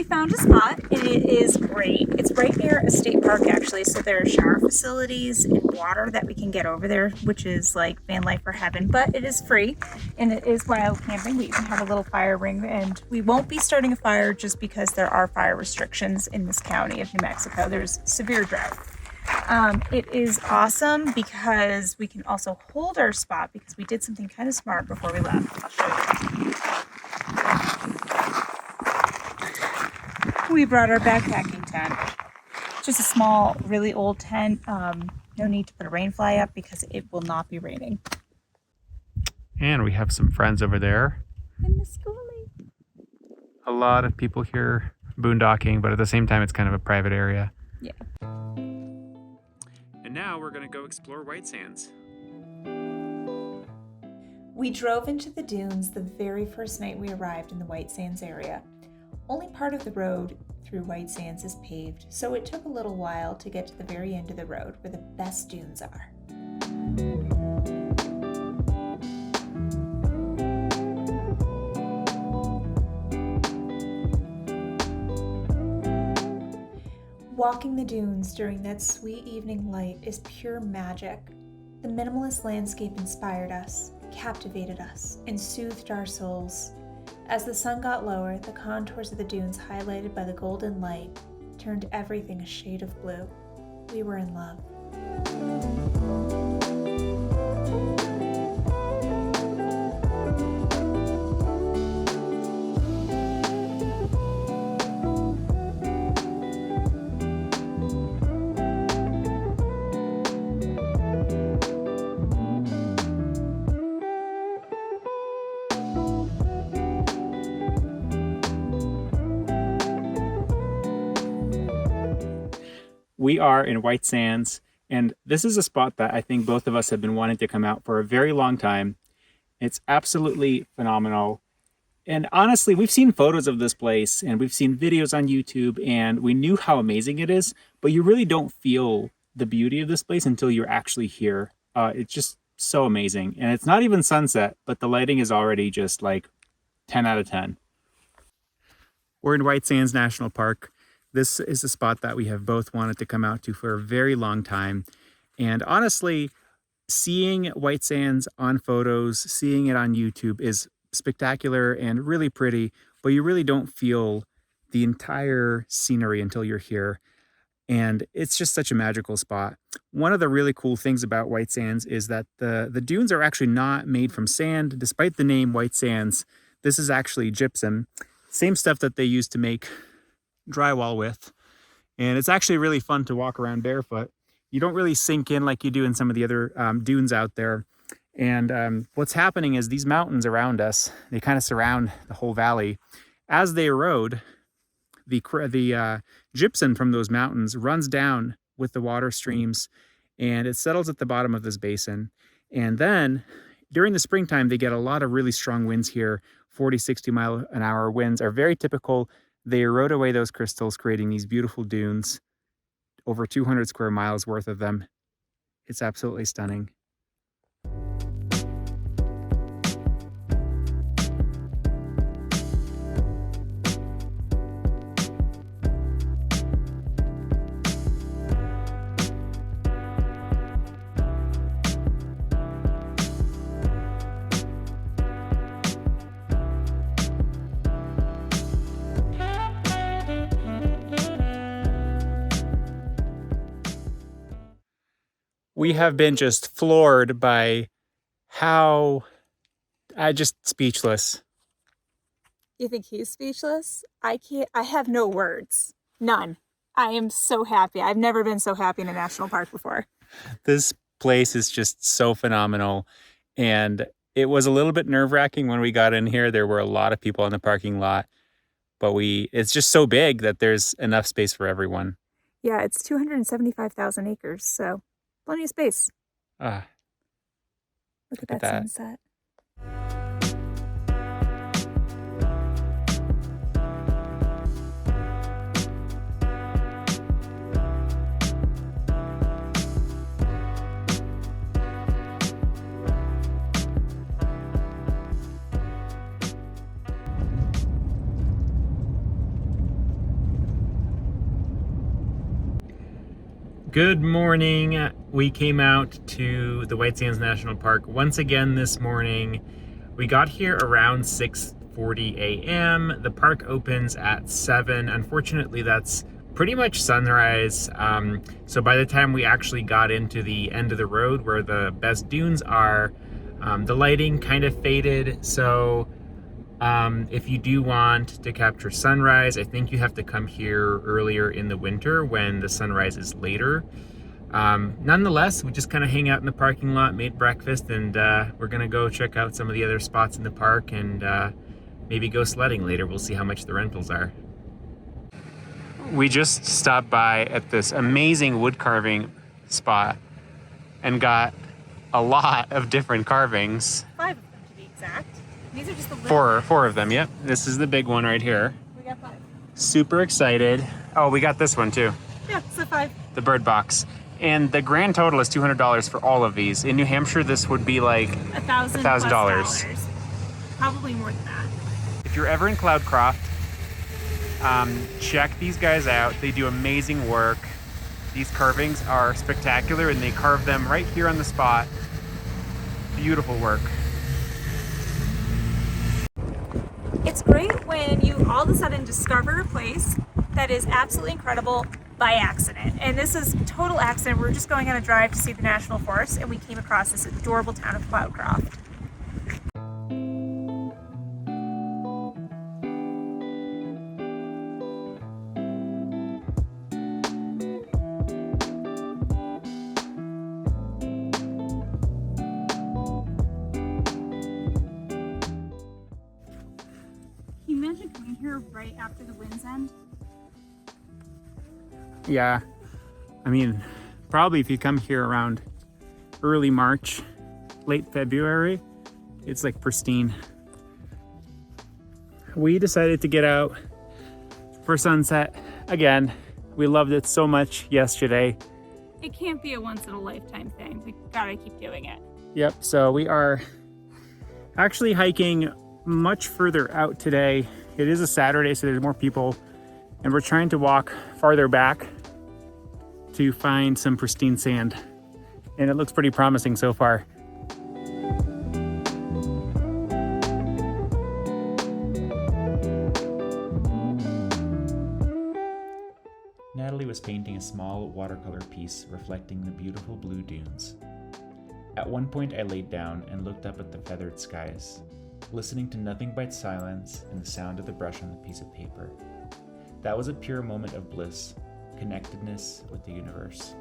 we found a spot, and it is great. It's right near a state park, actually, so there are shower facilities and water that we can get over there, which is like van life for heaven, but it is free, and it is wild camping. We even have a little fire ring, and we won't be starting a fire just because there are fire restrictions in this county of New Mexico. There's severe drought. It is awesome because we can also hold our spot because we did something kind of smart before we left. I'll show you. We brought our backpacking tent. Just a small, really old tent. No need to put a rain fly up because it will not be raining. And we have some friends over there. And the schooling. A lot of people here boondocking, but at the same time, it's kind of a private area. Yeah. And now we're going to go explore White Sands. We drove into the dunes the very first night we arrived in the White Sands area. Only part of the road through White Sands is paved, so it took a little while to get to the very end of the road where the best dunes are. Walking the dunes during that sweet evening light is pure magic. The minimalist landscape inspired us, captivated us, and soothed our souls. As the sun got lower, the contours of the dunes highlighted by the golden light turned everything a shade of blue. We were in love. We are in White Sands, and this is a spot that I think both of us have been wanting to come out for a very long time. It's absolutely phenomenal. And honestly, we've seen photos of this place and we've seen videos on YouTube, and we knew how amazing it is, but you really don't feel the beauty of this place until you're actually here. It's just so amazing. And it's not even sunset, but the lighting is already just like 10 out of 10. We're in White Sands National Park. This is a spot that we have both wanted to come out to for a very long time. And honestly, seeing White Sands on photos, seeing it on YouTube is spectacular and really pretty, but you really don't feel the entire scenery until you're here. And it's just such a magical spot. One of the really cool things about White Sands is that the dunes are actually not made from sand. Despite the name White Sands, this is actually gypsum. Same stuff that they use to make drywall with, and it's actually really fun to walk around barefoot. You don't really sink in like you do in some of the other dunes out there. And what's happening is these mountains around us, they kind of surround the whole valley. As they erode, the gypsum from those mountains runs down with the water streams, and it settles at the bottom of this basin. And then during the springtime, they get a lot of really strong winds here. 40, 60 mile an hour winds are very typical. They erode away those crystals, creating these beautiful dunes, over 200 square miles worth of them. It's absolutely stunning. We have been just floored by just speechless. You think he's speechless? I can't. I have no words. None. I am so happy. I've never been so happy in a national park before. This place is just so phenomenal. And it was a little bit nerve-wracking when we got in here. There were a lot of people in the parking lot, but it's just so big that there's enough space for everyone. Yeah, it's 275,000 acres, so plenty of space. Look Look at that sunset. Good morning. We came out to the White Sands National Park once again this morning. We got here around 6:40 a.m. The park opens at 7. Unfortunately, that's pretty much sunrise. So by the time we actually got into the end of the road where the best dunes are, the lighting kind of faded. So if you do want to capture sunrise, I think you have to come here earlier in the winter when the sunrise is later. Nonetheless, we just kind of hang out in the parking lot, made breakfast, and we're gonna go check out some of the other spots in the park and maybe go sledding later. We'll see how much the rentals are. We just stopped by at this amazing wood carving spot and got a lot of different carvings. 5 of them to be exact. These are just the little Four of them, yep. This is the big one right here. We got 5. Super excited. Oh, we got this one too. Yeah, so 5. The bird box. And the grand total is $200 for all of these. In New Hampshire, this would be like $1,000. Probably more than that. If you're ever in Cloudcroft, check these guys out. They do amazing work. These carvings are spectacular and they carve them right here on the spot. Beautiful work. It's great when you all of a sudden discover a place that is absolutely incredible by accident. And this is total accident. We were just going on a drive to see the National Forest and we came across this adorable town of Cloudcroft. Can you imagine coming here right after the winds end? Yeah, I mean, probably if you come here around early March, late February, it's like pristine. We decided to get out for sunset again. We loved it so much yesterday. It can't be a once in a lifetime thing. We gotta keep doing it. Yep, so we are actually hiking much further out today. It is a Saturday, so there's more people, and we're trying to walk farther back to find some pristine sand. And it looks pretty promising so far. Natalie was painting a small watercolor piece reflecting the beautiful blue dunes. At one point I laid down and looked up at the feathered skies, listening to nothing but silence and the sound of the brush on the piece of paper. That was a pure moment of bliss, connectedness with the universe.